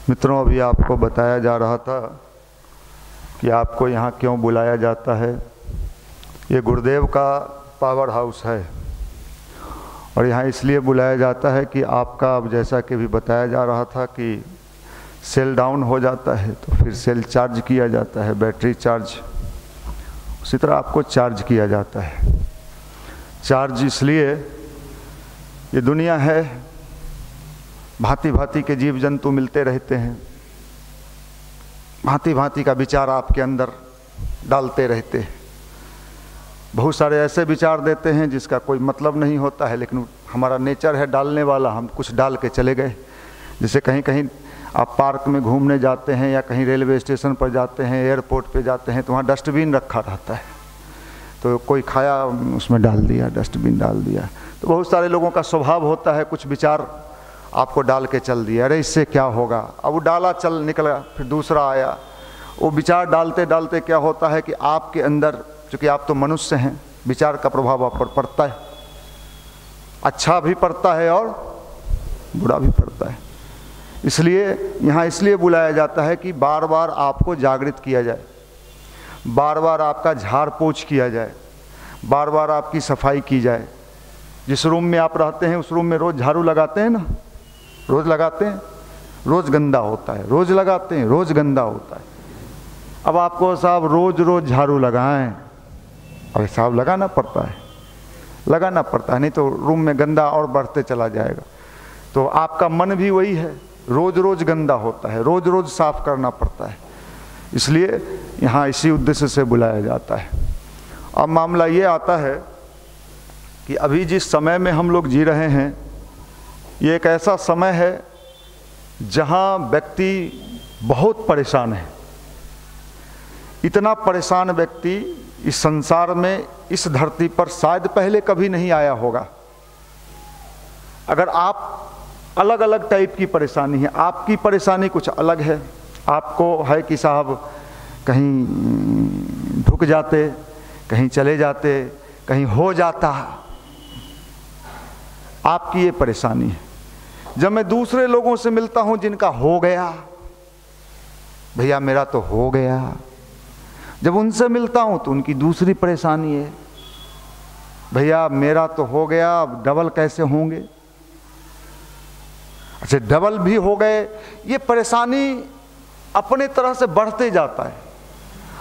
मित्रों, अभी आपको बताया जा रहा था कि आपको यहाँ क्यों बुलाया जाता है। ये गुरुदेव का पावर हाउस है और यहाँ इसलिए बुलाया जाता है कि आपका, अब जैसा कि भी बताया जा रहा था कि सेल डाउन हो जाता है तो फिर सेल चार्ज किया जाता है, बैटरी चार्ज, उसी तरह आपको चार्ज किया जाता है। चार्ज इसलिए, ये दुनिया है, भांति भांति के जीव जंतु मिलते रहते हैं, भांति भांति का विचार आपके अंदर डालते रहते हैं। बहुत सारे ऐसे विचार देते हैं जिसका कोई मतलब नहीं होता है, लेकिन हमारा नेचर है डालने वाला, हम कुछ डाल के चले गए। जैसे कहीं कहीं आप पार्क में घूमने जाते हैं या कहीं रेलवे स्टेशन पर जाते हैं, एयरपोर्ट पे जाते हैं, तो वहाँ डस्टबिन रखा रहता है, तो कोई खाया उसमें डाल दिया, डस्टबिन डाल दिया। तो बहुत सारे लोगों का स्वभाव होता है कुछ विचार आपको डाल के चल दिया, अरे इससे क्या होगा, अब वो डाला चल निकला, फिर दूसरा आया। वो विचार डालते डालते क्या होता है कि आपके अंदर, चूँकि आप तो मनुष्य हैं, विचार का प्रभाव आप पर पड़ता है, अच्छा भी पड़ता है और बुरा भी पड़ता है। इसलिए यहाँ इसलिए बुलाया जाता है कि बार बार आपको जागृत किया जाए, बार बार आपका झाड़ पोंछ किया जाए, बार बार आपकी सफाई की जाए। जिस रूम में आप रहते हैं उस रूम में रोज़ झाड़ू लगाते हैं ना, रोज़ लगाते हैं, रोज़ गंदा होता है, रोज़ लगाते हैं, रोज़ गंदा होता है। अब आपको साहब रोज़ रोज़ झाड़ू लगाएं, अरे साहब लगाना पड़ता है, लगाना पड़ता है, नहीं तो रूम में गंदा और बढ़ते चला जाएगा। तो आपका मन भी वही है, रोज़ रोज़ गंदा होता है, रोज़ रोज़ साफ करना पड़ता है। इसलिए यहाँ इसी उद्देश्य से बुलाया जाता है। अब मामला ये आता है कि अभी जिस समय में हम लोग जी रहे हैं, ये एक ऐसा समय है जहाँ व्यक्ति बहुत परेशान है। इतना परेशान व्यक्ति इस संसार में, इस धरती पर शायद पहले कभी नहीं आया होगा। अगर आप अलग अलग टाइप की परेशानी है, आपकी परेशानी कुछ अलग है, आपको है कि साहब कहीं ढुक जाते, कहीं चले जाते, कहीं हो जाता, आपकी ये परेशानी है। जब मैं दूसरे लोगों से मिलता हूं जिनका हो गया, भैया मेरा तो हो गया, जब उनसे मिलता हूं तो उनकी दूसरी परेशानी है, भैया मेरा तो हो गया, अब डबल कैसे होंगे। अच्छा, डबल भी हो गए, ये परेशानी अपने तरह से बढ़ते जाता है।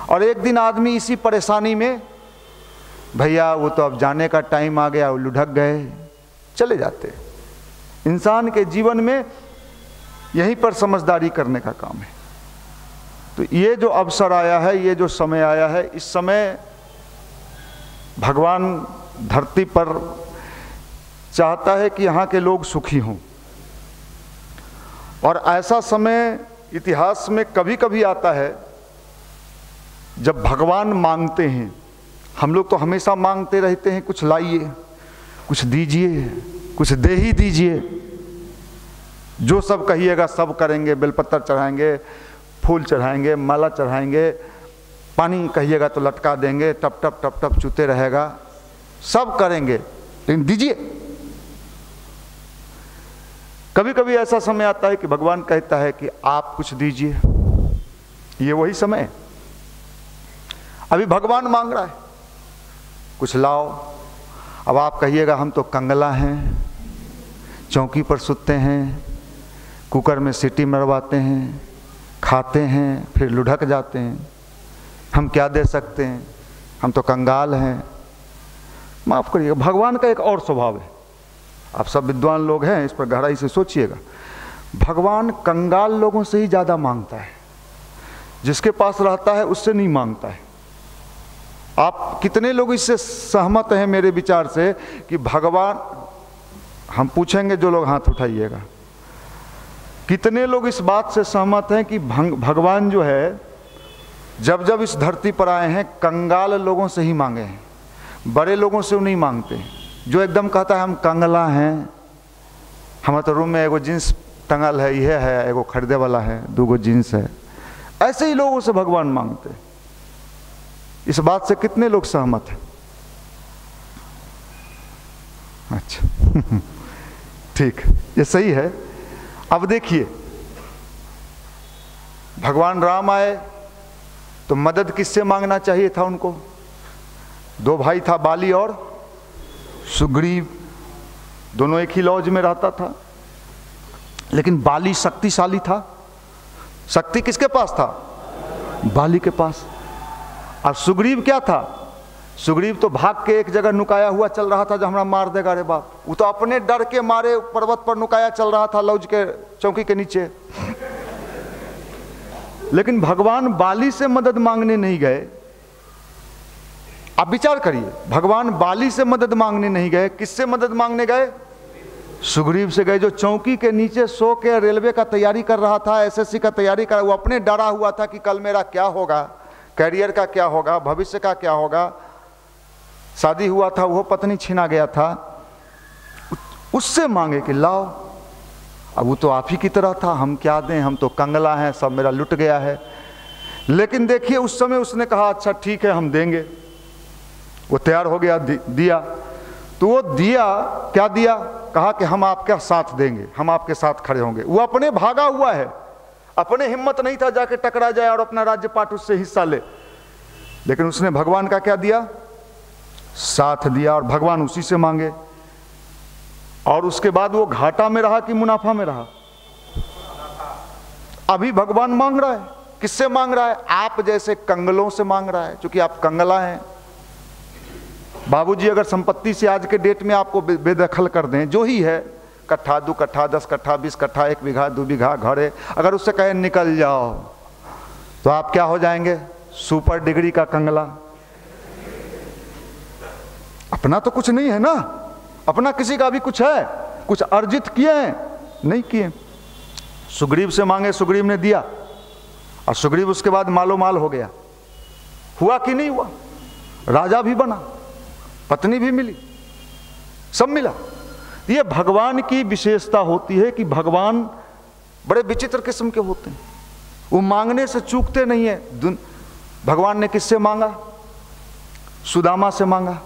और एक दिन आदमी इसी परेशानी में, भैया वो तो अब जाने का टाइम आ गया, वो लुढ़क गए, चले जाते। इंसान के जीवन में यहीं पर समझदारी करने का काम है। तो ये जो अवसर आया है, ये जो समय आया है, इस समय भगवान धरती पर चाहता है कि यहाँ के लोग सुखी हों। और ऐसा समय इतिहास में कभी कभी आता है जब भगवान मांगते हैं। हम लोग तो हमेशा मांगते रहते हैं, कुछ लाइए, कुछ दीजिए, कुछ दे ही दीजिए, जो सब कहिएगा सब करेंगे, बेलपत्र चढ़ाएंगे, फूल चढ़ाएंगे, माला चढ़ाएंगे, पानी कहिएगा तो लटका देंगे, टप टप टप टप चूते रहेगा, सब करेंगे, लेकिन दीजिए। कभी कभी ऐसा समय आता है कि भगवान कहता है कि आप कुछ दीजिए। ये वही समय है। अभी भगवान मांग रहा है, कुछ लाओ। अब आप कहिएगा हम तो कंगला हैं, चौकी पर सुतते हैं, कुकर में सीटी मरवाते हैं, खाते हैं, फिर लुढ़क जाते हैं, हम क्या दे सकते हैं, हम तो कंगाल हैं। माफ़ करिएगा, भगवान का एक और स्वभाव है। आप सब विद्वान लोग हैं, इस पर गहराई से सोचिएगा। भगवान कंगाल लोगों से ही ज़्यादा मांगता है, जिसके पास रहता है उससे नहीं मांगता है। आप कितने लोग इससे सहमत हैं मेरे विचार से कि भगवान, हम पूछेंगे जो लोग हाथ उठाइएगा, कितने लोग इस बात से सहमत हैं कि भगवान जो है जब जब इस धरती पर आए हैं कंगाल लोगों से ही मांगे हैं, बड़े लोगों से वो नहीं मांगते। जो एकदम कहता है हम कंगला हैं, हमारे तो रूम में एगो जींस टंगल है, यह है, एगो खरीदे वाला है, दूगो जींस है, ऐसे ही लोगों से भगवान मांगते हैं। इस बात से कितने लोग सहमत हैं? अच्छा ठीक, ये सही है। अब देखिए, भगवान राम आए तो मदद किससे मांगना चाहिए था उनको? दो भाई था, बाली और सुग्रीव, दोनों एक ही लॉज में रहता था। लेकिन बाली शक्तिशाली था। शक्ति किसके पास था? बाली के पास। और सुग्रीव क्या था? सुग्रीव तो भाग के एक जगह नुकाया हुआ चल रहा था, जो हमरा मार देगा रे बाप। वो तो अपने डर के मारे पर्वत पर नुकाया चल रहा था, लौज के चौकी के नीचे। लेकिन भगवान बाली से मदद मांगने नहीं गए। आप विचार करिए, भगवान बाली से मदद मांगने नहीं गए, किससे मदद मांगने गए? सुग्रीव से गए, जो चौकी के नीचे सो के रेलवे का तैयारी कर रहा था, एसएससी का तैयारी कर। वो अपने डरा हुआ था कि कल मेरा क्या होगा, कैरियर का क्या होगा, भविष्य का क्या होगा। शादी हुआ था, वो पत्नी छीना गया था, उससे मांगे कि लाओ। अब वो तो आप ही की तरह था, हम क्या दें, हम तो कंगला हैं, सब मेरा लुट गया है। लेकिन देखिए उस समय उसने कहा अच्छा ठीक है हम देंगे। वो तैयार हो गया, दिया। तो वो दिया, क्या दिया? कहा कि हम आपके साथ देंगे, हम आपके साथ खड़े होंगे। वो अपने भागा हुआ है, अपने हिम्मत नहीं था जाके टकरा जाए और अपना राज्य पाट उससे हिस्सा ले। लेकिन उसने भगवान का क्या दिया? साथ दिया, और भगवान उसी से मांगे। और उसके बाद वो घाटा में रहा कि मुनाफा में रहा? अभी भगवान मांग रहा है। किससे मांग रहा है? आप जैसे कंगलों से मांग रहा है, क्योंकि आप कंगला हैं। बाबूजी अगर संपत्ति से आज के डेट में आपको बेदखल कर दें, जो ही है, कट्ठा, 2 कट्ठा, 10 कट्ठा, 20 कट्ठा, 1 बीघा, 2 बीघा घर है, अगर उससे कहे निकल जाओ, तो आप क्या हो जाएंगे? सुपर डिग्री का कंगला। अपना तो कुछ नहीं है ना, अपना किसी का भी कुछ है? कुछ अर्जित किए हैं? नहीं किए। सुग्रीव से मांगे, सुग्रीव ने दिया, और सुग्रीव उसके बाद मालो माल हो गया। हुआ कि नहीं हुआ? राजा भी बना, पत्नी भी मिली, सब मिला। ये भगवान की विशेषता होती है कि भगवान बड़े विचित्र किस्म के होते हैं। वो मांगने से चूकते नहीं है। भगवान ने किससे मांगा? सुदामा से मांगा।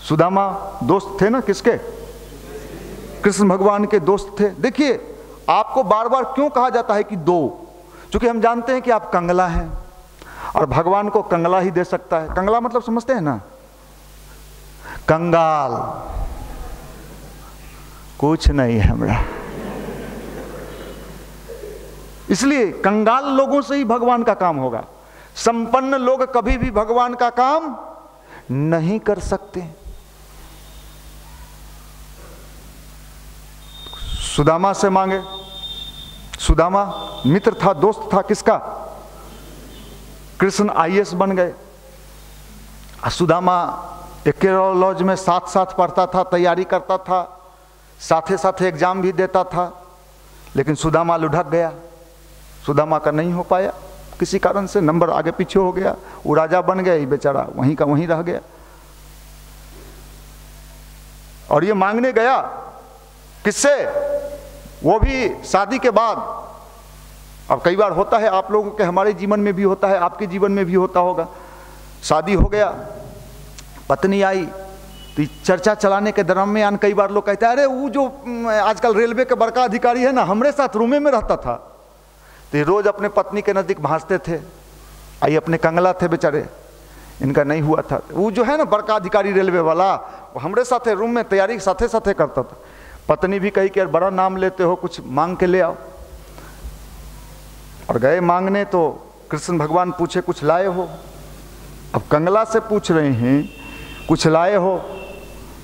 सुदामा दोस्त थे ना किसके? कृष्ण भगवान के दोस्त थे। देखिए आपको बार बार क्यों कहा जाता है कि दो? क्योंकि हम जानते हैं कि आप कंगला हैं, और भगवान को कंगला ही दे सकता है। कंगला मतलब समझते हैं ना? कंगाल कुछ नहीं है हमरा। इसलिए कंगाल लोगों से ही भगवान का काम होगा। संपन्न लोग कभी भी भगवान का काम नहीं कर सकते। सुदामा से मांगे। सुदामा मित्र था, दोस्त था किसका? कृष्ण आईएएस बन गए। सुदामा एक लॉज में साथ साथ पढ़ता था, तैयारी करता था, साथे साथे एग्जाम भी देता था। लेकिन सुदामा लुढ़क गया। सुदामा का नहीं हो पाया किसी कारण से, नंबर आगे पीछे हो गया। वो राजा बन गया, ये बेचारा वहीं का वहीं रह गया। और ये मांगने गया किससे? वो भी शादी के बाद। अब कई बार होता है, आप लोगों के, हमारे जीवन में भी होता है, आपके जीवन में भी होता होगा। शादी हो गया, पत्नी आई, तो चर्चा चलाने के दरमियान कई बार लोग कहते हैं अरे वो जो आजकल रेलवे के बड़का अधिकारी है ना, हमरे साथ रूमे में रहता था। तो ये रोज अपने पत्नी के नजदीक भांसते थे। आई अपने कंगला थे बेचारे, इनका नहीं हुआ था। वो जो है ना बड़का अधिकारी रेलवे वाला, वो हमरे साथ रूम में तैयारी साथे साथे करता था। पत्नी भी कही कि यार बड़ा नाम लेते हो, कुछ मांग के ले आओ। और गए मांगने, तो कृष्ण भगवान पूछे कुछ लाए हो? अब कंगला से पूछ रहे हैं कुछ लाए हो?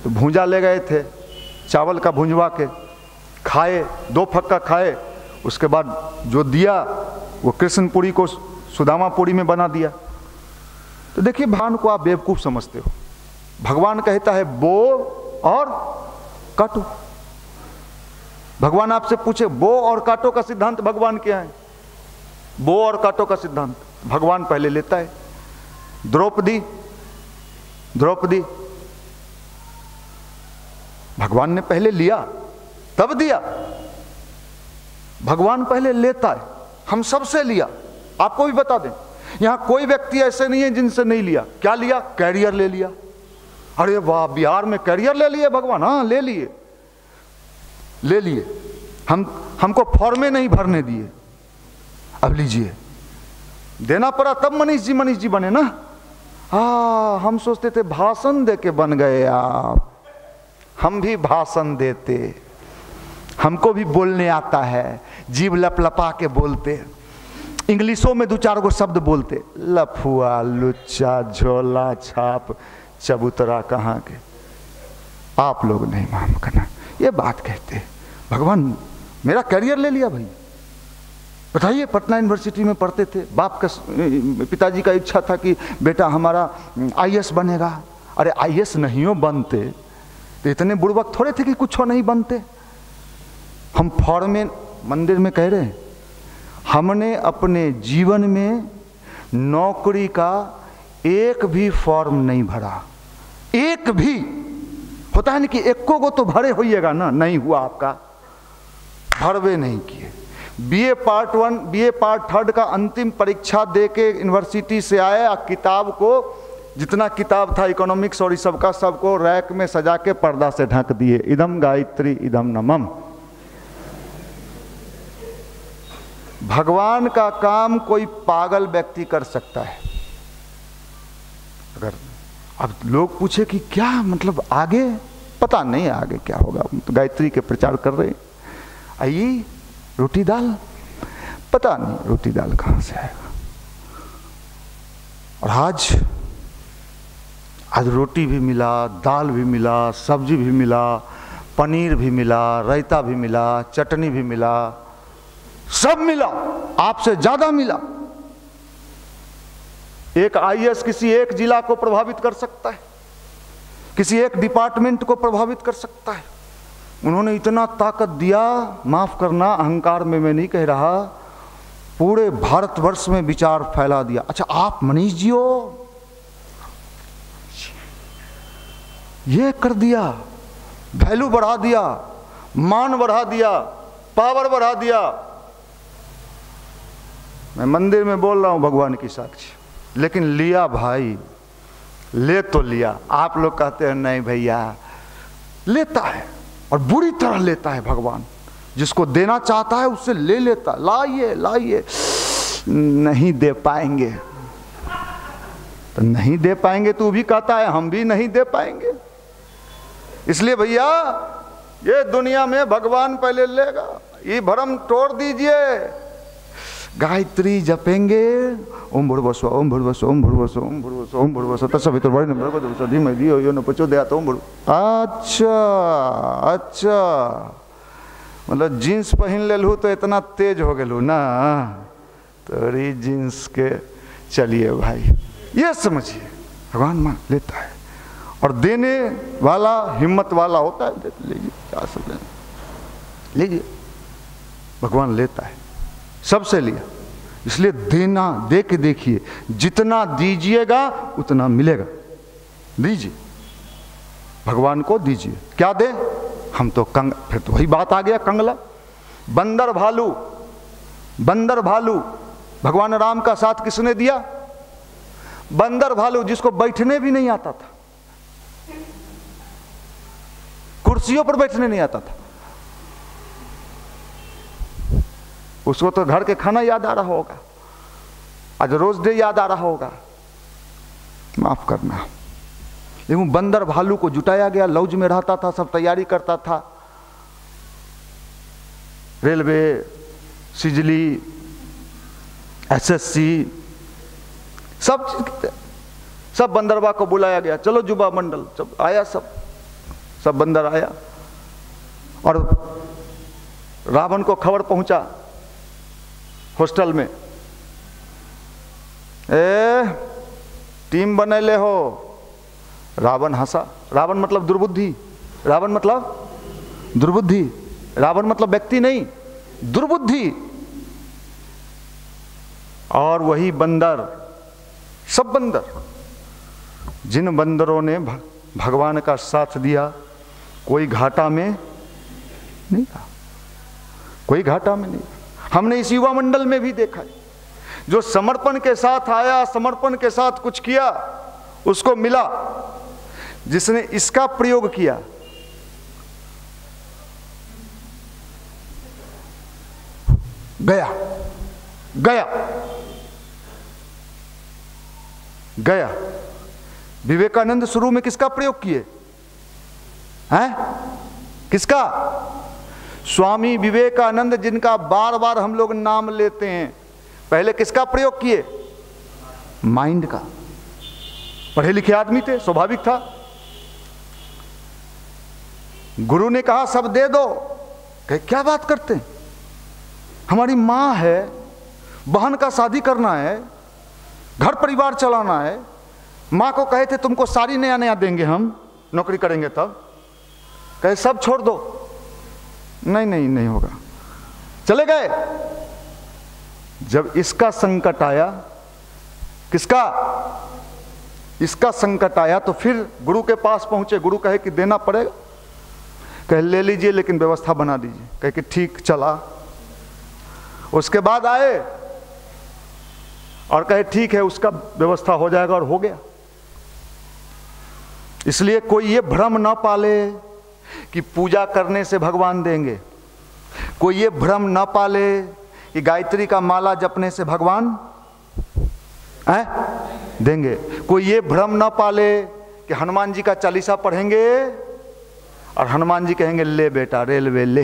तो भूंजा ले गए थे, चावल का भूंजवा के खाए, 2 फक्का खाए। उसके बाद जो दिया वो कृष्णपुरी को सुदामापुरी में बना दिया। तो देखिए भगवान को आप बेवकूफ समझते हो। भगवान कहता है बो और काटो। भगवान आपसे पूछे बो और काटो का सिद्धांत भगवान क्या है? बो और काटो का सिद्धांत भगवान पहले लेता है। द्रौपदी भगवान ने पहले लिया तब दिया। भगवान पहले लेता है, हम सबसे लिया। आपको भी बता दें, यहां कोई व्यक्ति ऐसे नहीं है जिनसे नहीं लिया। क्या लिया? कैरियर ले लिया। अरे वाह, बिहार में कैरियर ले लिए भगवान। हाँ ले लिए। हमको फॉर्में नहीं भरने दिए, अब लीजिए। देना पड़ा तब मनीष जी बने ना। हम सोचते थे भाषण दे के बन गए आप। हम भी भाषण देते, हमको भी बोलने आता है, जीभ लपलपा के बोलते, इंग्लिशों में 2-4 गो शब्द बोलते, लफुआ, लुच्चा, झोला छाप, चबूतरा कहाँ के। आप लोग नहीं मालूम करना, ये बात कहते। भगवान मेरा करियर ले लिया भाई। बताइए, पटना यूनिवर्सिटी में पढ़ते थे, बाप का, पिताजी का इच्छा था कि बेटा हमारा आईएएस बनेगा। अरे आईएएस नहीं हो बनते तो इतने बुड़बक थोड़े थे कि कुछ नहीं बनते। हम फॉर्म में मंदिर में कह रहे हैं, हमने अपने जीवन में नौकरी का एक भी फॉर्म नहीं भरा, एक भी। होता है ना कि एको को तो भरे होइएगा ना, नहीं हुआ आपका, भरवे नहीं किए। बीए पार्ट 1, बीए पार्ट 3 का अंतिम परीक्षा दे के यूनिवर्सिटी से आए, किताब को, जितना किताब था इकोनॉमिक्स और इस सबका, सबको रैक में सजा के पर्दा से ढक दिए, इदम गायत्री इदम नमम। भगवान का काम कोई पागल व्यक्ति कर सकता है। अगर अब लोग पूछे कि क्या मतलब आगे, पता नहीं आगे क्या होगा, तो गायत्री के प्रचार कर रहे हैं। आइए रोटी दाल, पता नहीं रोटी दाल कहां से आएगा। और आज रोटी भी मिला, दाल भी मिला, सब्जी भी मिला, पनीर भी मिला, रायता भी मिला, चटनी भी मिला, सब मिला, आपसे ज्यादा मिला। एक आईएएस किसी एक जिला को प्रभावित कर सकता है, किसी एक डिपार्टमेंट को प्रभावित कर सकता है। उन्होंने इतना ताकत दिया, माफ करना अहंकार में मैं नहीं कह रहा, पूरे भारतवर्ष में विचार फैला दिया। अच्छा आप मनीष जी हो, ये कर दिया, वैल्यू बढ़ा दिया, मान बढ़ा दिया, पावर बढ़ा दिया। मैं मंदिर में बोल रहा हूं भगवान की साक्षी, लेकिन लिया भाई, ले तो लिया। आप लोग कहते हैं नहीं भैया, लेता है और बुरी तरह लेता है भगवान। जिसको देना चाहता है उससे ले लेता, लाइए लाइए, नहीं दे पाएंगे तो नहीं दे पाएंगे, तू भी कहता है हम भी नहीं दे पाएंगे। इसलिए भैया ये दुनिया में भगवान पहले लेगा, ये भ्रम तोड़ दीजिए। गायत्री जपेंगे, ओम भूर्भुवस्सुः ओम भूर्भुवस्सुः ओम भूर्भुवस्सुः ओम भूर्भुवस्सुः ओम भूर्भुवस्सुः तत्सवितुर्वरेण्यं भर्गो देवस्य धीमहि धियो यो न प्रचोदयात् ओम भूर्भुवस्सुः। अच्छा मतलब जीन्स पहन लेलू तो इतना तेज हो गेलू ना, तोरी जीन्स के। चलिए भाई ये समझिए, भगवान मान लेता है और देने वाला हिम्मत वाला होता है। लीजिए क्या सब लेना, लीजिए, भगवान लेता है, सबसे लिया। इसलिए देना, दे के देखिए, जितना दीजिएगा उतना मिलेगा। दीजिए, भगवान को दीजिए। क्या दे? हम तो फिर तो वही बात आ गया, कंगला। बंदर भालू, बंदर भालू भगवान राम का साथ किसने दिया? बंदर भालू, जिसको बैठने भी नहीं आता था, कुर्सियों पर बैठने नहीं आता था, उसको तो घर के खाना याद आ रहा होगा, आज रोज डे याद आ रहा होगा, माफ करना। लेकिन बंदर भालू को जुटाया गया, लौज में रहता था, सब तैयारी करता था, रेलवे, सिजली, एसएससी, सब बंदरबा को बुलाया गया। चलो जुबा मंडल, सब आया, सब बंदर आया। और रावण को खबर पहुंचा हॉस्टल में, टीम बने ले हो। रावण हंसा। रावण मतलब दुर्बुद्धि, रावण मतलब दुर्बुद्धि, रावण मतलब व्यक्ति नहीं, दुर्बुद्धि। और वही बंदर, सब बंदर, जिन बंदरों ने भगवान का साथ दिया, कोई घाटा में नहीं था, कोई घाटा में नहीं। हमने इस युवा मंडल में भी देखा है, जो समर्पण के साथ आया, समर्पण के साथ कुछ किया, उसको मिला। जिसने इसका प्रयोग किया, गया गया। गया। विवेकानंद शुरू में किसका प्रयोग किए हैं? किसका? स्वामी विवेकानंद, जिनका बार बार हम लोग नाम लेते हैं, पहले किसका प्रयोग किए? माइंड का। पढ़े लिखे आदमी थे, स्वाभाविक था। गुरु ने कहा सब दे दो, कहे क्या बात करते हैं, हमारी माँ है, बहन का शादी करना है, घर परिवार चलाना है। माँ को कहे थे तुमको सारी नया नया देंगे, हम नौकरी करेंगे तब। कहे सब छोड़ दो, नहीं नहीं नहीं होगा, चले गए। जब इसका संकट आया, किसका? इसका संकट आया, तो फिर गुरु के पास पहुंचे। गुरु कहे कि देना पड़ेगा। कहे ले लीजिए, लेकिन व्यवस्था बना दीजिए। कहे कि ठीक, चला। उसके बाद आए और कहे ठीक है, उसका व्यवस्था हो जाएगा, और हो गया। इसलिए कोई ये भ्रम ना पाले कि पूजा करने से भगवान देंगे। कोई ये भ्रम ना पाले कि गायत्री का माला जपने से भगवान देंगे। कोई ये भ्रम ना पाले कि हनुमान जी का चालीसा पढ़ेंगे और हनुमान जी कहेंगे ले बेटा रेलवे ले।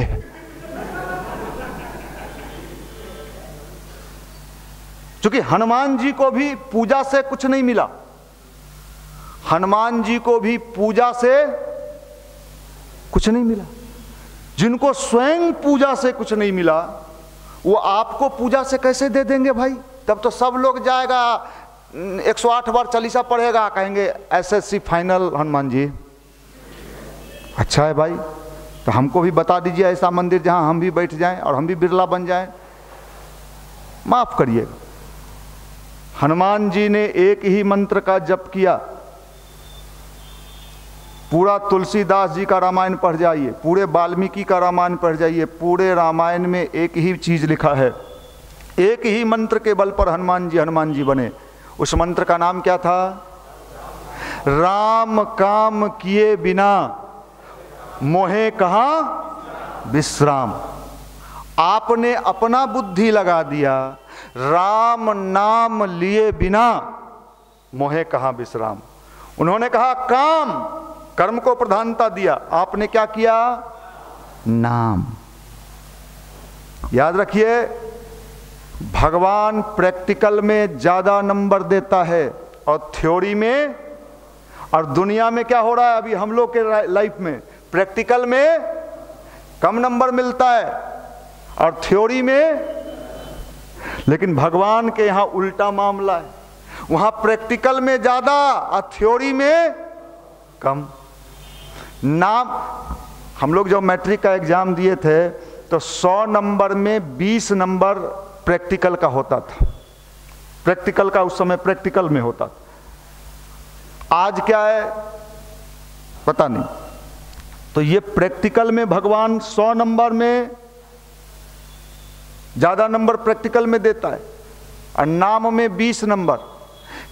क्योंकि हनुमान जी को भी पूजा से कुछ नहीं मिला। हनुमान जी को भी पूजा से कुछ नहीं मिला। जिनको स्वयं पूजा से कुछ नहीं मिला, वो आपको पूजा से कैसे दे देंगे भाई? तब तो सब लोग जाएगा, 108 बार चालीसा पढ़ेगा, कहेंगे SSC फाइनल हनुमान जी। अच्छा है भाई, तो हमको भी बता दीजिए ऐसा मंदिर जहां हम भी बैठ जाएं और हम भी बिरला बन जाएं। माफ करिएगा, हनुमान जी ने एक ही मंत्र का जप किया। पूरा तुलसीदास जी का रामायण पढ़ जाइए, पूरे वाल्मीकि का रामायण पढ़ जाइए, पूरे रामायण में एक ही चीज लिखा है। एक ही मंत्र के बल पर हनुमान जी बने। उस मंत्र का नाम क्या था? राम काम किए बिना मोहे कहाँ विश्राम। आपने अपना बुद्धि लगा दिया, राम नाम लिए बिना मोहे कहाँ विश्राम। उन्होंने कहा काम, कर्म को प्रधानता दिया। आपने क्या किया? नाम। याद रखिए, भगवान प्रैक्टिकल में ज्यादा नंबर देता है और थ्योरी में, और दुनिया में क्या हो रहा है अभी हम लोग के लाइफ में, प्रैक्टिकल में कम नंबर मिलता है और थ्योरी में। लेकिन भगवान के यहां उल्टा मामला है, वहां प्रैक्टिकल में ज्यादा और थ्योरी में कम। नाम, हम लोग जब मैट्रिक का एग्जाम दिए थे तो 100 नंबर में 20 नंबर प्रैक्टिकल का होता था। प्रैक्टिकल का उस समय प्रैक्टिकल में होता था। आज क्या है पता नहीं। तो ये प्रैक्टिकल में भगवान 100 नंबर में ज्यादा नंबर प्रैक्टिकल में देता है और नाम में 20 नंबर।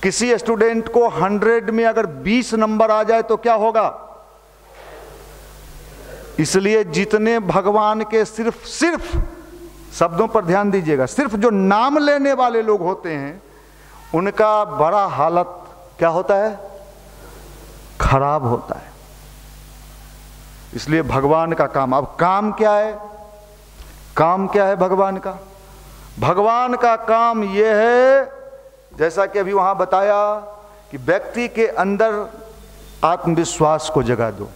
किसी स्टूडेंट को 100 में अगर 20 नंबर आ जाए तो क्या होगा? इसलिए जितने भगवान के सिर्फ शब्दों पर ध्यान दीजिएगा, सिर्फ जो नाम लेने वाले लोग होते हैं उनका बड़ा हालत क्या होता है? खराब होता है। इसलिए भगवान का काम, अब काम क्या है? काम क्या है भगवान का? भगवान का काम यह है, जैसा कि अभी वहां बताया, कि व्यक्ति के अंदर आत्मविश्वास को जगा दो,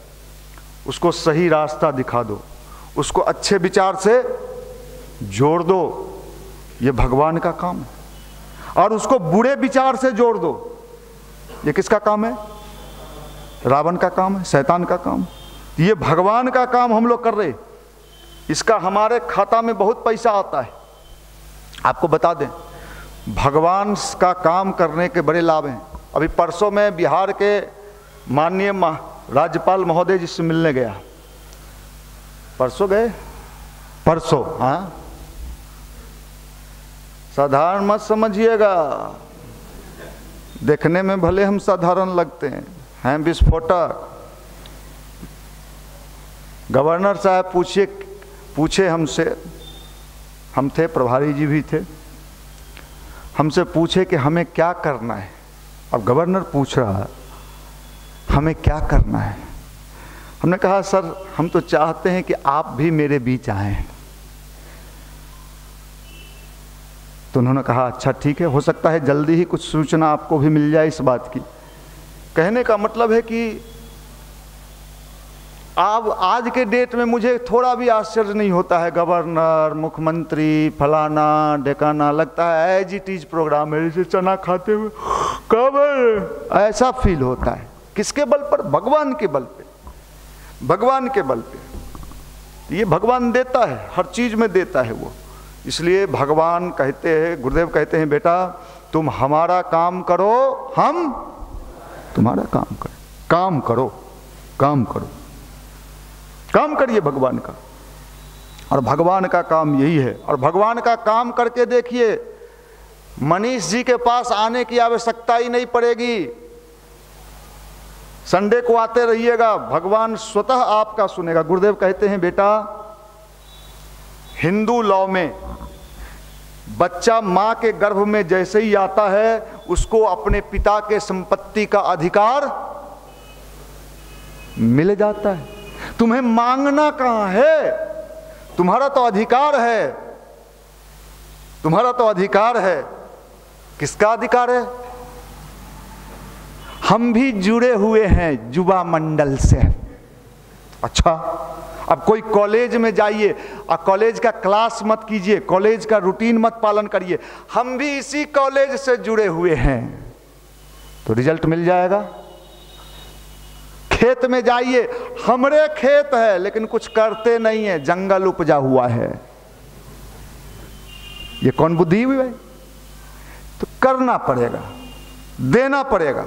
उसको सही रास्ता दिखा दो, उसको अच्छे विचार से जोड़ दो। ये भगवान का काम है। और उसको बुरे विचार से जोड़ दो। ये किसका काम है? रावण का काम है, शैतान का काम। ये भगवान का काम हम लोग कर रहे। इसका हमारे खाता में बहुत पैसा आता है। आपको बता दें, भगवान का काम करने के बड़े लाभ हैं। अभी परसों में बिहार के माननीय राज्यपाल महोदय जी से मिलने गया। परसों गए? परसों, हाँ। साधारण मत समझिएगा, देखने में भले हम साधारण लगते हैं विस्फोटक। गवर्नर साहब पूछे हमसे, हम थे, प्रभारी जी भी थे, हमसे पूछे कि हमें क्या करना है। अब गवर्नर पूछ रहा हमें क्या करना है। हमने कहा सर हम तो चाहते हैं कि आप भी मेरे बीच आएं। तो उन्होंने कहा अच्छा ठीक है, हो सकता है जल्दी ही कुछ सूचना आपको भी मिल जाए इस बात की। कहने का मतलब है कि अब आज के डेट में मुझे थोड़ा भी आश्चर्य नहीं होता है, गवर्नर, मुख्यमंत्री, फलाना ढेकाना, लगता है एज इट इज प्रोग्राम है, जैसे चना खाते हुए कब ऐसा फील होता है। किसके बल पर? भगवान के बल पे, भगवान के बल पे। ये भगवान देता है, हर चीज में देता है वो। इसलिए भगवान कहते हैं, गुरुदेव कहते हैं बेटा तुम हमारा काम करो, हम तुम्हारा काम करें। काम करो, काम करो, काम करिए भगवान का। और भगवान का काम यही है। और भगवान का काम करके देखिए, मनीष जी के पास आने की आवश्यकता ही नहीं पड़ेगी। संडे को आते रहिएगा, भगवान स्वतः आपका सुनेगा। गुरुदेव कहते हैं बेटा हिंदू लॉ में बच्चा मां के गर्भ में जैसे ही आता है उसको अपने पिता के संपत्ति का अधिकार मिल जाता है। तुम्हें मांगना कहां है? तुम्हारा तो अधिकार है, तुम्हारा तो अधिकार है। किसका अधिकार है? हम भी जुड़े हुए हैं युवा मंडल से। अच्छा, अब कोई कॉलेज में जाइए और कॉलेज का क्लास मत कीजिए, कॉलेज का रूटीन मत पालन करिए। हम भी इसी कॉलेज से जुड़े हुए हैं तो रिजल्ट मिल जाएगा। खेत में जाइए, हमरे खेत है लेकिन कुछ करते नहीं है, जंगल उपजा हुआ है। ये कौन बुद्धि हुई भाई? तो करना पड़ेगा, देना पड़ेगा।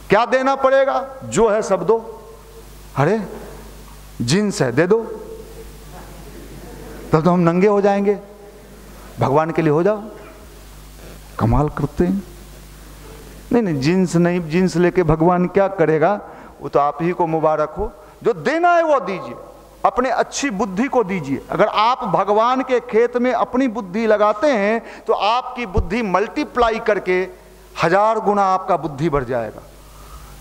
क्या देना पड़ेगा? जो है सब दो। अरे जींस है दे दो, तब तो हम नंगे हो जाएंगे। भगवान के लिए हो जाओ। कमाल करते हैं। नहीं नहीं, जींस नहीं, जींस लेके भगवान क्या करेगा? वो तो आप ही को मुबारक हो। जो देना है वो दीजिए, अपने अच्छी बुद्धि को दीजिए। अगर आप भगवान के खेत में अपनी बुद्धि लगाते हैं तो आपकी बुद्धि मल्टीप्लाई करके 1000 गुना आपका बुद्धि बढ़ जाएगा।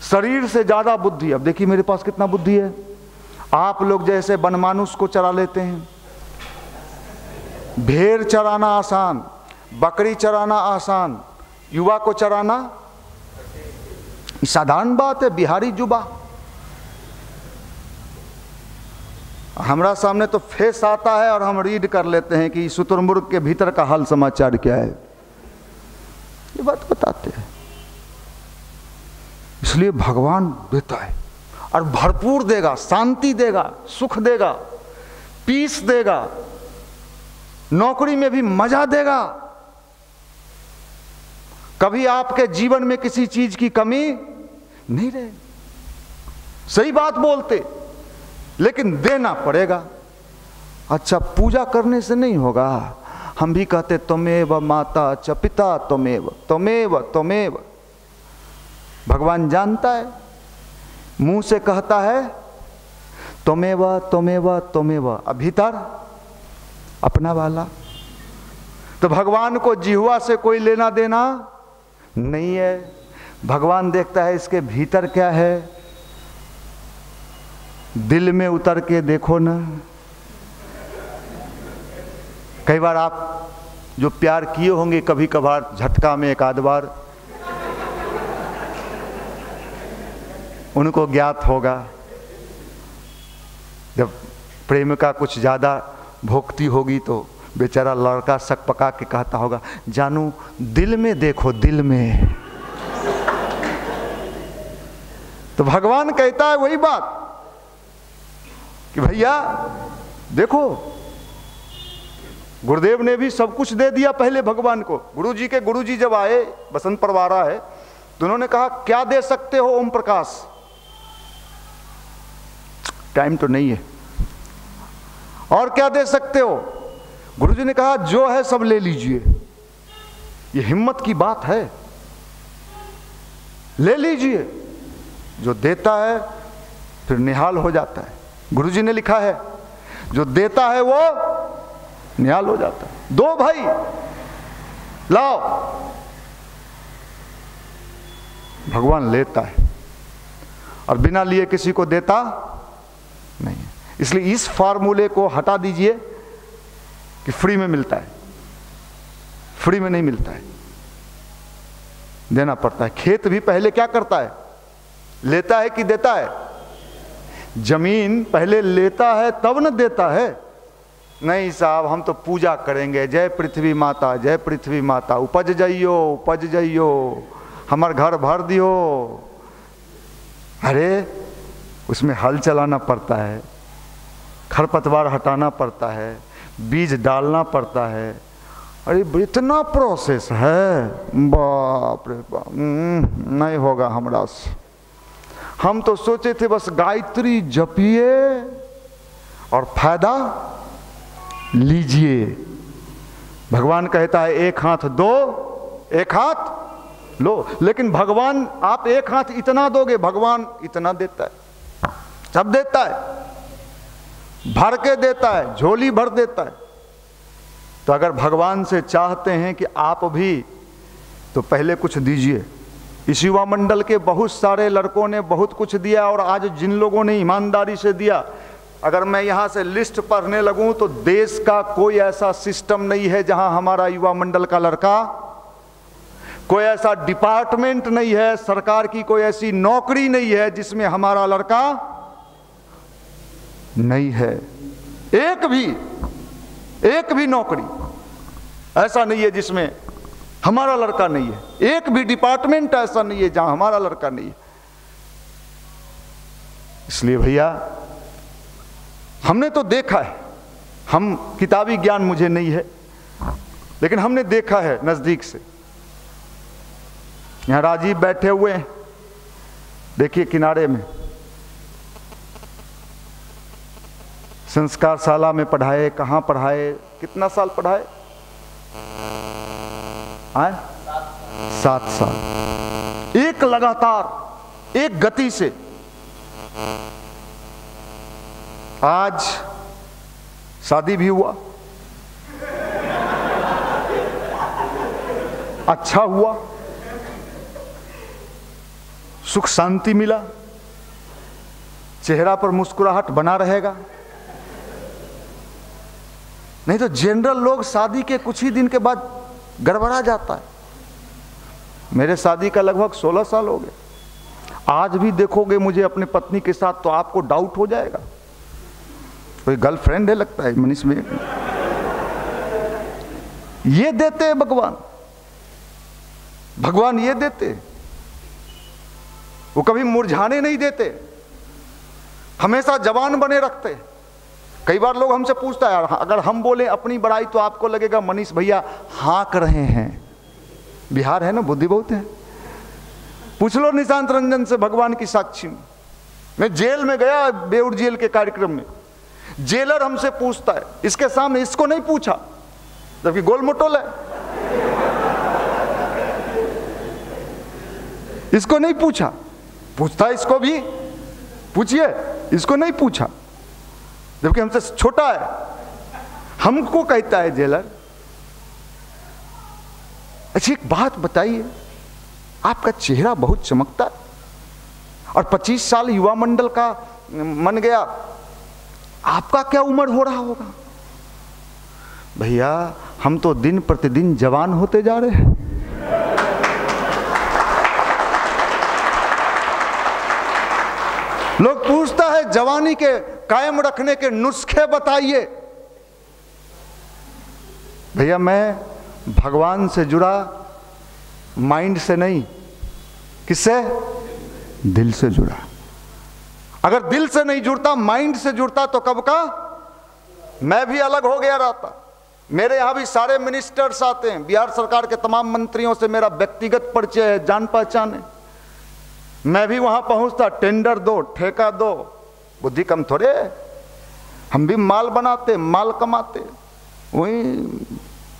शरीर से ज्यादा बुद्धि। अब देखिए मेरे पास कितना बुद्धि है। आप लोग जैसे बनमानुष को चरा लेते हैं, भेड़ चराना आसान, बकरी चराना आसान, युवा को चराना साधारण बात है। बिहारी जुबा हमारा सामने तो फेस आता है और हम रीड कर लेते हैं कि शुतुरमुर्ग के भीतर का हाल समाचार क्या है। ये बात बताते हैं। इसलिए भगवान देता है और भरपूर देगा, शांति देगा, सुख देगा, पीस देगा, नौकरी में भी मजा देगा। कभी आपके जीवन में किसी चीज की कमी नहीं रहे। सही बात बोलते, लेकिन देना पड़ेगा। अच्छा, पूजा करने से नहीं होगा। हम भी कहते त्वमेव माता च पिता त्वमेव त्वमेव त्वमेव। भगवान जानता है, मुंह से कहता है त्वमेव त्वमेव त्वमेव, भीतर अपना वाला। तो भगवान को जिह्वा से कोई लेना देना नहीं है। भगवान देखता है इसके भीतर क्या है। दिल में उतर के देखो ना। कई बार आप जो प्यार किए होंगे कभी कभार झटका में एक आध बार, उनको ज्ञात होगा। जब प्रेमिका कुछ ज़्यादा भोगती होगी तो बेचारा लड़का शक पका के कहता होगा, जानू दिल में देखो, दिल में। तो भगवान कहता है वही बात कि भैया देखो, गुरुदेव ने भी सब कुछ दे दिया पहले भगवान को। गुरुजी जब आए, बसंत परवारा है, तो उन्होंने कहा क्या दे सकते हो ओम प्रकाश? टाइम तो नहीं है। और क्या दे सकते हो? गुरुजी ने कहा जो है सब ले लीजिए। ये हिम्मत की बात है, ले लीजिए। जो देता है फिर निहाल हो जाता है। गुरुजी ने लिखा है जो देता है वो निहाल हो जाता है। दो भाई लाओ, भगवान लेता है और बिना लिए किसी को देता नहीं। इसलिए इस फार्मूले को हटा दीजिए कि फ्री में मिलता है। फ्री में नहीं मिलता है, देना पड़ता है। खेत भी पहले क्या करता है, लेता है कि देता है? जमीन पहले लेता है तब न देता है। नहीं साहब, हम तो पूजा करेंगे, जय पृथ्वी माता, जय पृथ्वी माता, उपज जाइयो, उपज जाइयो, हमार घर भर दियो। अरे उसमें हल चलाना पड़ता है, खरपतवार हटाना पड़ता है, बीज डालना पड़ता है। अरे इतना प्रोसेस है, बाप रे बाप, नहीं होगा हमरा से। हम तो सोचे थे बस गायत्री जपिए और फायदा लीजिए। भगवान कहता है एक हाथ दो, एक हाथ लो। लेकिन भगवान, आप एक हाथ इतना दोगे, भगवान इतना देता है, सब देता है, भर के देता है, झोली भर देता है। तो अगर भगवान से चाहते हैं कि आप भी, तो पहले कुछ दीजिए। इस युवा मंडल के बहुत सारे लड़कों ने बहुत कुछ दिया, और आज जिन लोगों ने ईमानदारी से दिया, अगर मैं यहाँ से लिस्ट पढ़ने लगूं तो देश का कोई ऐसा सिस्टम नहीं है जहां हमारा युवा मंडल का लड़का, कोई ऐसा डिपार्टमेंट नहीं है, सरकार की कोई ऐसी नौकरी नहीं है जिसमें हमारा लड़का नहीं है। एक भी नौकरी ऐसा नहीं है जिसमें हमारा लड़का नहीं है। एक भी डिपार्टमेंट ऐसा नहीं है जहां हमारा लड़का नहीं है। इसलिए भैया, हमने तो देखा है, हम किताबी ज्ञान मुझे नहीं है, लेकिन हमने देखा है नजदीक से। यहां राजीव बैठे हुए हैं, देखिए किनारे में, संस्कार शाला में पढ़ाए, कहां पढ़ाए, कितना साल पढ़ाए? 7 साल, एक लगातार, एक गति से। आज शादी भी हुआ, अच्छा हुआ, सुख शांति मिला, चेहरा पर मुस्कुराहट बना रहेगा। नहीं तो जनरल लोग शादी के कुछ ही दिन के बाद गड़बड़ा जाता है। मेरे शादी का लगभग 16 साल हो गए। आज भी देखोगे मुझे अपने पत्नी के साथ तो आपको डाउट हो जाएगा, कोई गर्लफ्रेंड है लगता है मनीष में। ये देते हैं भगवान, भगवान ये देते, वो कभी मुरझाने नहीं देते, हमेशा जवान बने रखते। कई बार लोग हमसे पूछता है, अगर हम बोले अपनी बड़ाई तो आपको लगेगा मनीष भैया हाँक रहे हैं। बिहार है ना, बुद्धि बहुत है। पूछ लो निशांत रंजन से, भगवान की साक्षी में। मैं जेल में गया, बेउर जेल के कार्यक्रम में, जेलर हमसे पूछता है, इसके सामने इसको नहीं पूछा जबकि गोल मोटोल है, इसको नहीं पूछा, पूछता इसको भी पूछिए, इसको नहीं पूछा जबकि हमसे छोटा है। हमको कहता है जेलर, अच्छा एक बात बताइए, आपका चेहरा बहुत चमकता है और 25 साल युवा मंडल का मन गया, आपका क्या उम्र हो रहा होगा? भैया हम तो दिन प्रतिदिन जवान होते जा रहे हैं। लोग पूछता है जवानी के कायम रखने के नुस्खे बताइए। भैया मैं भगवान से जुड़ा, माइंड से नहीं, किससे? दिल से जुड़ा। अगर दिल से नहीं जुड़ता, माइंड से जुड़ता तो कब का मैं भी अलग हो गया रहता। मेरे यहां भी सारे मिनिस्टर्स आते हैं, बिहार सरकार के तमाम मंत्रियों से मेरा व्यक्तिगत परिचय है, जान पहचान है। मैं भी वहां पहुंचता, टेंडर दो, ठेका दो, बुद्धि कम थोड़े, हम भी माल बनाते, माल कमाते, वही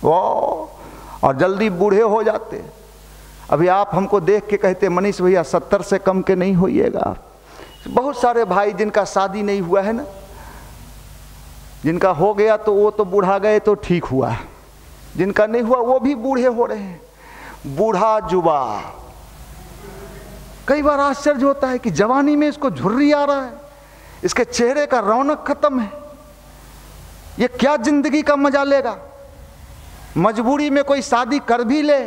वो, और जल्दी बूढ़े हो जाते। अभी आप हमको देख के कहते मनीष भैया 70 से कम के नहीं होइएगा। बहुत सारे भाई जिनका शादी नहीं हुआ है ना, जिनका हो गया तो वो तो बूढ़ा गए तो ठीक हुआ, जिनका नहीं हुआ वो भी बूढ़े हो रहे हैं। बूढ़ा जुबा, कई बार आश्चर्य होता है कि जवानी में इसको झुर्री आ रहा है, इसके चेहरे का रौनक खत्म है, ये क्या जिंदगी का मजा लेगा। मजबूरी में कोई शादी कर भी ले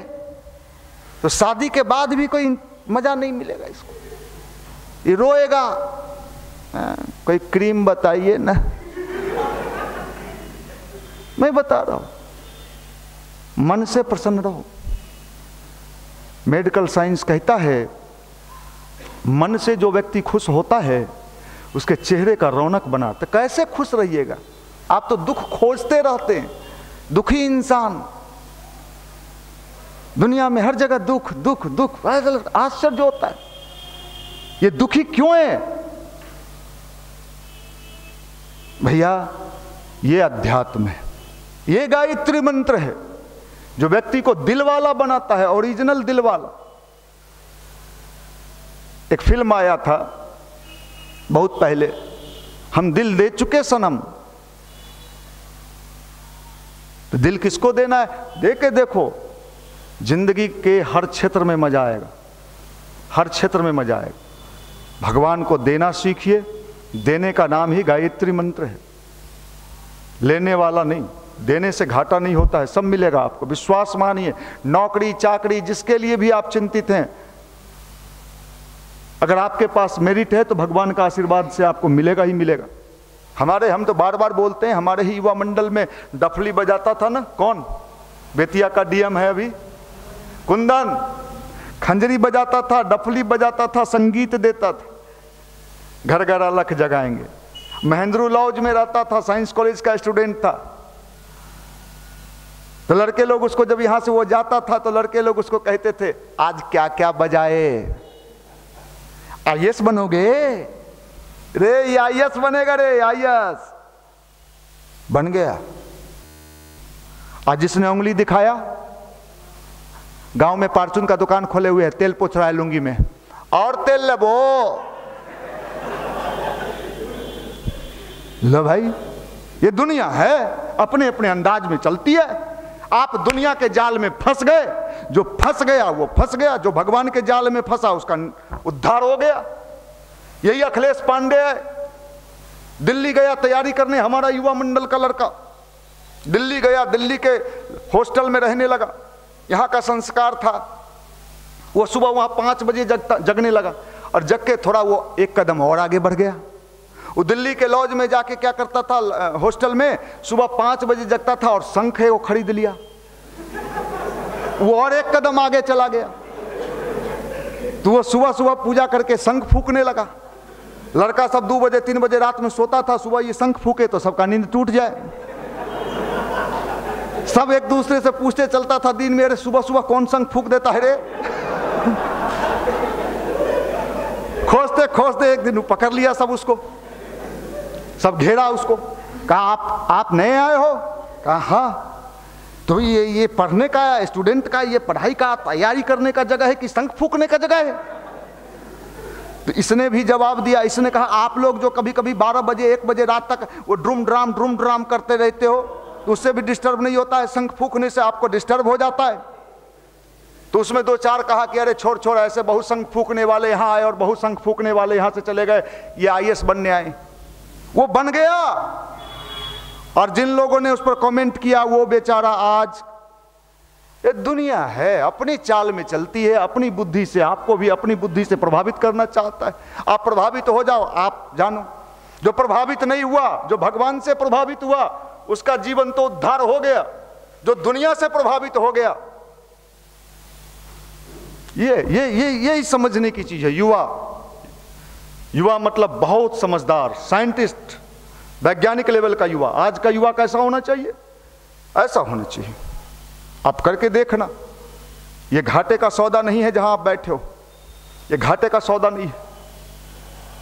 तो शादी के बाद भी कोई मजा नहीं मिलेगा इसको, ये रोएगा। कोई क्रीम बताइए ना, मैं बता रहा हूं, मन से प्रसन्न रहो। मेडिकल साइंस कहता है मन से जो व्यक्ति खुश होता है उसके चेहरे का रौनक बना। तो कैसे खुश रहिएगा, आप तो दुख खोजते रहते हैं, दुखी इंसान। दुनिया में हर जगह दुख दुख दुख, आश्चर्य होता है ये दुखी क्यों है। भैया ये अध्यात्म है, ये गायत्री मंत्र है जो व्यक्ति को दिल वाला बनाता है, ओरिजिनल दिल वाला। एक फिल्म आया था बहुत पहले, हम दिल दे चुके सनम। तो दिल किसको देना है, दे के देखो, जिंदगी के हर क्षेत्र में मजा आएगा, हर क्षेत्र में मजा आएगा। भगवान को देना सीखिए, देने का नाम ही गायत्री मंत्र है, लेने वाला नहीं। देने से घाटा नहीं होता है, सब मिलेगा आपको, विश्वास मानिए। नौकरी चाकरी जिसके लिए भी आप चिंतित हैं, अगर आपके पास मेरिट है तो भगवान का आशीर्वाद से आपको मिलेगा ही मिलेगा। हम तो बार बार बोलते हैं, हमारे ही युवा मंडल में डफली बजाता था ना, कौन, बेतिया का डीएम है अभी, कुंदन, खंजरी बजाता था, डफली बजाता था, संगीत देता था, घर घर अलख जगाएंगे। महेंद्रू लॉज में रहता था, साइंस कॉलेज का स्टूडेंट था। तो लड़के लोग उसको, जब यहां से वो जाता था तो लड़के लोग उसको कहते थे, आज क्या क्या बजाए, आईएएस बनोगे रे, ये आईएएस बनेगा रे, आईएएस बन गया। आज जिसने उंगली दिखाया, गांव में पार्चून का दुकान खोले हुए है, तेल पोछ रहा है लुंगी में, और तेल लेबो। लो भाई, ये दुनिया है, अपने अपने अंदाज में चलती है। आप दुनिया के जाल में फंस गए, जो फंस गया वो फंस गया, जो भगवान के जाल में फंसा उसका उद्धार हो गया। यही अखिलेश पांडे है, दिल्ली गया तैयारी करने, हमारा युवा मंडल का लड़का दिल्ली गया, दिल्ली के हॉस्टल में रहने लगा, यहाँ का संस्कार था। वो सुबह वहाँ 5 बजे जगने लगा, और जग के थोड़ा वो एक कदम और आगे बढ़ गया। वो दिल्ली के लॉज में जाके क्या करता था, हॉस्टल में सुबह 5 बजे जगता था और शंख है वो खरीद लिया, वो और एक कदम आगे चला गया। तो वो सुबह सुबह पूजा करके शंख फूकने लगा। लड़का सब 2 बजे 3 बजे रात में सोता था, सुबह ये शंख फूके तो सबका नींद टूट जाए। सब एक दूसरे से पूछते चलता था दिन में, अरे सुबह सुबह कौन शंख फूक देता है रे। खोजते खोजते एक दिन पकड़ लिया सब उसको, सब घेरा उसको, कहा आप नए आए हो, कहा हाँ। तो ये पढ़ने का, स्टूडेंट का, ये पढ़ाई का, तैयारी करने का जगह है कि शंख फूकने का जगह है। तो इसने भी जवाब दिया, इसने कहा आप लोग जो कभी कभी 12 बजे 1 बजे रात तक वो ड्रूम ड्राम करते रहते हो, तो उससे भी डिस्टर्ब नहीं होता है, शंख फूकने से आपको डिस्टर्ब हो जाता है। तो उसमें 2-4 कहा कि अरे छोड़ ऐसे बहुत शंख फूकने वाले यहाँ आए और बहुत शंख फूकने वाले यहाँ से चले गए, ये आईएएस बनने आए। वो बन गया, और जिन लोगों ने उस पर कमेंट किया वो बेचारा आज, ये दुनिया है अपनी चाल में चलती है, अपनी बुद्धि से, आपको भी अपनी बुद्धि से प्रभावित करना चाहता है। आप प्रभावित हो जाओ, आप जानो। जो प्रभावित नहीं हुआ, जो भगवान से प्रभावित हुआ, उसका जीवन तो उद्धार हो गया। जो दुनिया से प्रभावित हो गया, ये समझने की चीज है। युवा मतलब बहुत समझदार, साइंटिस्ट, वैज्ञानिक लेवल का युवा। आज का युवा कैसा होना चाहिए, ऐसा होना चाहिए। आप करके देखना, ये घाटे का सौदा नहीं है जहां आप बैठे हो, ये घाटे का सौदा नहीं है,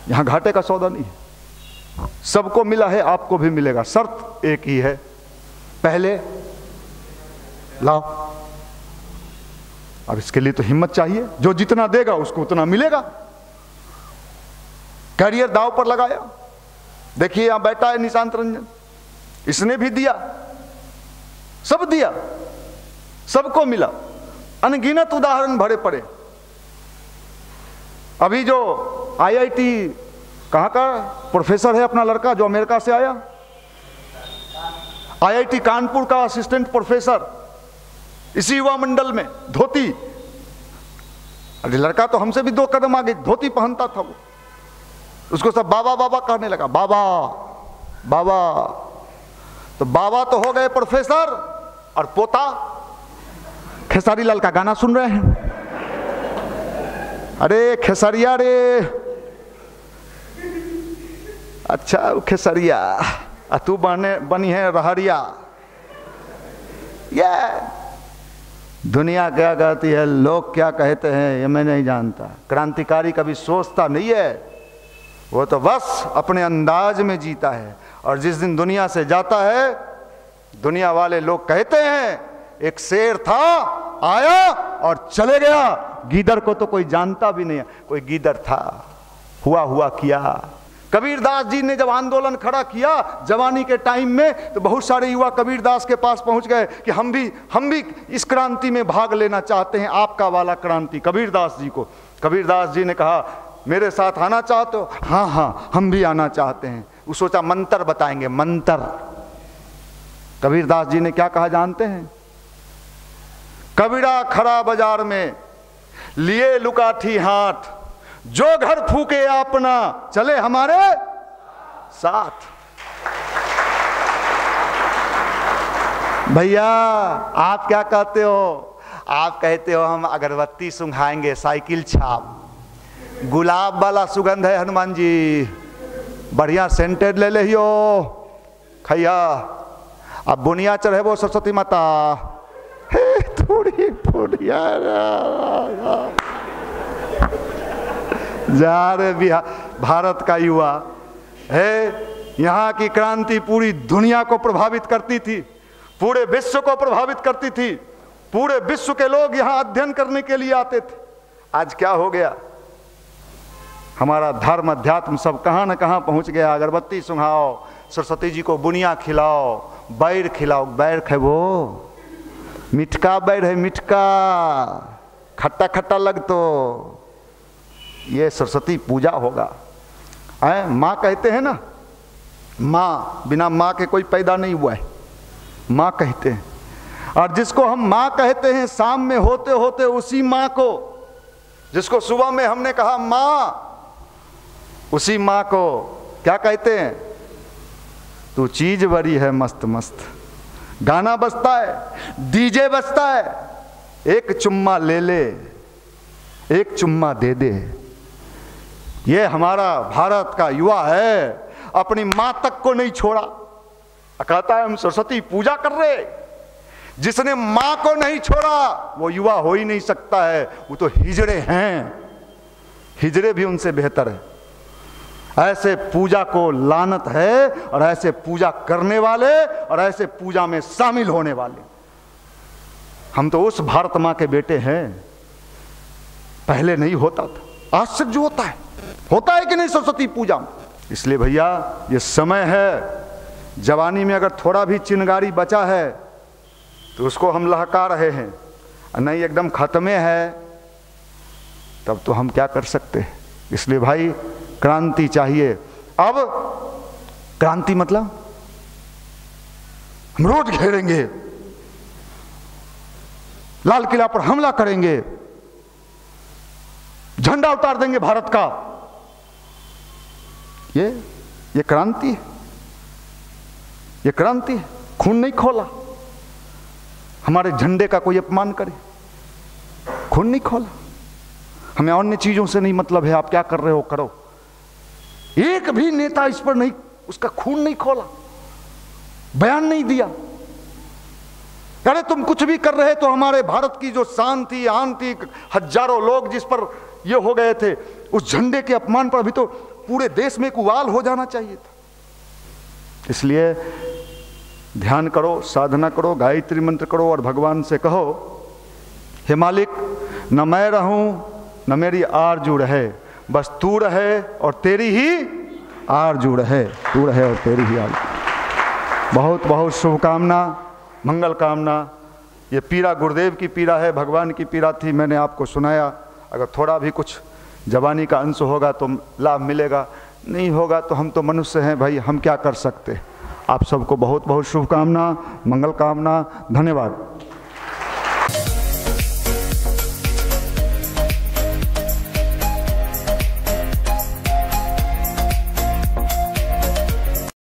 यहां घाटे का सौदा नहीं है। सबको मिला है, आपको भी मिलेगा, शर्त एक ही है, पहले लाओ। अब इसके लिए तो हिम्मत चाहिए, जो जितना देगा उसको उतना मिलेगा। करियर दांव पर लगाया, देखिए यहां बैठा है निशांत रंजन, इसने भी दिया, सब दिया, सबको मिला। अनगिनत उदाहरण भरे पड़े। अभी जो IIT कहाँ का प्रोफेसर है अपना लड़का जो अमेरिका से आया, IIT कानपुर का असिस्टेंट प्रोफेसर, इसी युवा मंडल में धोती, अरे लड़का तो हमसे भी 2 कदम आगे, धोती पहनता था वो, उसको सब बाबा बाबा कहने लगा, बाबा बाबा। तो बाबा तो हो गए प्रोफेसर, और पोता खेसारी लाल का गाना सुन रहे हैं। अरे खेसरिया रे, अच्छा खेसरिया, तू बनी है रहरिया। ये दुनिया क्या कहती है, लोग क्या कहते हैं, ये मैं नहीं जानता। क्रांतिकारी कभी सोचता नहीं है, वो तो बस अपने अंदाज में जीता है। और जिस दिन दुनिया से जाता है, दुनिया वाले लोग कहते हैं एक शेर था, आया और चले गया, गीदड़ को तो कोई जानता भी नहीं है। कोई गीदड़ था, हुआ किया। कबीरदास जी ने जब आंदोलन खड़ा किया जवानी के टाइम में, तो बहुत सारे युवा कबीरदास के पास पहुंच गए कि हम भी इस क्रांति में भाग लेना चाहते हैं, आपका वाला क्रांति। कबीरदास जी को, कबीरदास जी ने कहा मेरे साथ आना चाहते हो? हाँ हाँ हम भी आना चाहते हैं। वो सोचा मंत्र बताएंगे, मंत्र। कबीरदास जी ने क्या कहा जानते हैं? कबीरा खड़ा बाजार में लिए लुकाठी हाथ, जो घर फूके अपना चले हमारे साथ। भैया आप क्या कहते हो? आप कहते हो हम अगरबत्ती सुंघाएंगे, साइकिल छाप, गुलाब वाला सुगंध है हनुमान जी, बढ़िया सेंटेड ले लियो खैया। अब बुनिया चढ़े वो सरस्वती माता, थोड़ी जा रे बिहार। भारत का युवा है, यहाँ की क्रांति पूरी दुनिया को प्रभावित करती थी, पूरे विश्व को प्रभावित करती थी, पूरे विश्व के लोग यहाँ अध्ययन करने के लिए आते थे। आज क्या हो गया? हमारा धर्म अध्यात्म सब कहाँ न कहाँ पहुँच गया। अगरबत्ती सुंघाओ, सरस्वती जी को बुनिया खिलाओ, बैर खिलाओ। बैर है वो मिठका बैर है, मिठका, खट्टा खट्टा लग तो ये सरस्वती पूजा होगा। माँ कहते हैं ना, माँ, बिना माँ के कोई पैदा नहीं हुआ है, माँ कहते हैं। और जिसको हम माँ कहते हैं, शाम में होते होते उसी माँ को, जिसको सुबह में हमने कहा माँ, उसी माँ को क्या कहते हैं? तू चीज बड़ी है मस्त मस्त। गाना बजता है, डीजे बजता है, एक चुम्मा ले ले, एक चुम्मा दे दे। ये हमारा भारत का युवा है, अपनी माँ तक को नहीं छोड़ा। कहता है हम सरस्वती पूजा कर रहे। जिसने माँ को नहीं छोड़ा वो युवा हो ही नहीं सकता है, वो तो हिजड़े हैं। हिजड़े भी उनसे बेहतर है। ऐसे पूजा को लानत है, और ऐसे पूजा करने वाले और ऐसे पूजा में शामिल होने वाले। हम तो उस भारत माँ के बेटे हैं, पहले नहीं होता था, आश्चर्य होता है कि नहीं सरस्वती पूजा में। इसलिए भैया ये समय है, जवानी में अगर थोड़ा भी चिंगारी बचा है तो उसको हम लहका रहे हैं, नहीं एकदम खत्मे है, तब तो हम क्या कर सकते हैं। इसलिए भाई क्रांति चाहिए। अब क्रांति मतलब हम रोड घेरेंगे, लाल किला पर हमला करेंगे, झंडा उतार देंगे भारत का। ये क्रांति है, ये क्रांति है। खून नहीं खोला, हमारे झंडे का कोई अपमान करे, खून नहीं खोला। हमें अन्य चीजों से नहीं मतलब है, आप क्या कर रहे हो करो। एक भी नेता इस पर नहीं, उसका खून नहीं खोला, बयान नहीं दिया। अरे तुम कुछ भी कर रहे तो हमारे भारत की जो शान थी, आन थी, हजारों लोग जिस पर ये हो गए थे, उस झंडे के अपमान पर भी तो पूरे देश में एक उबाल हो जाना चाहिए था। इसलिए ध्यान करो, साधना करो, गायत्री मंत्र करो और भगवान से कहो, हे मालिक, न मैं रहूं न मेरी आरजू रहे, बस तू रहे और तेरी ही आरजू रहे, तू रहे और तेरी ही आरजू। बहुत बहुत शुभकामना, मंगल कामना। ये पीड़ा गुरुदेव की पीड़ा है, भगवान की पीड़ा थी, मैंने आपको सुनाया। अगर थोड़ा भी कुछ जवानी का अंश होगा तो लाभ मिलेगा, नहीं होगा तो हम तो मनुष्य हैं भाई, हम क्या कर सकते। आप सबको बहुत बहुत शुभकामना, मंगल कामना, धन्यवाद।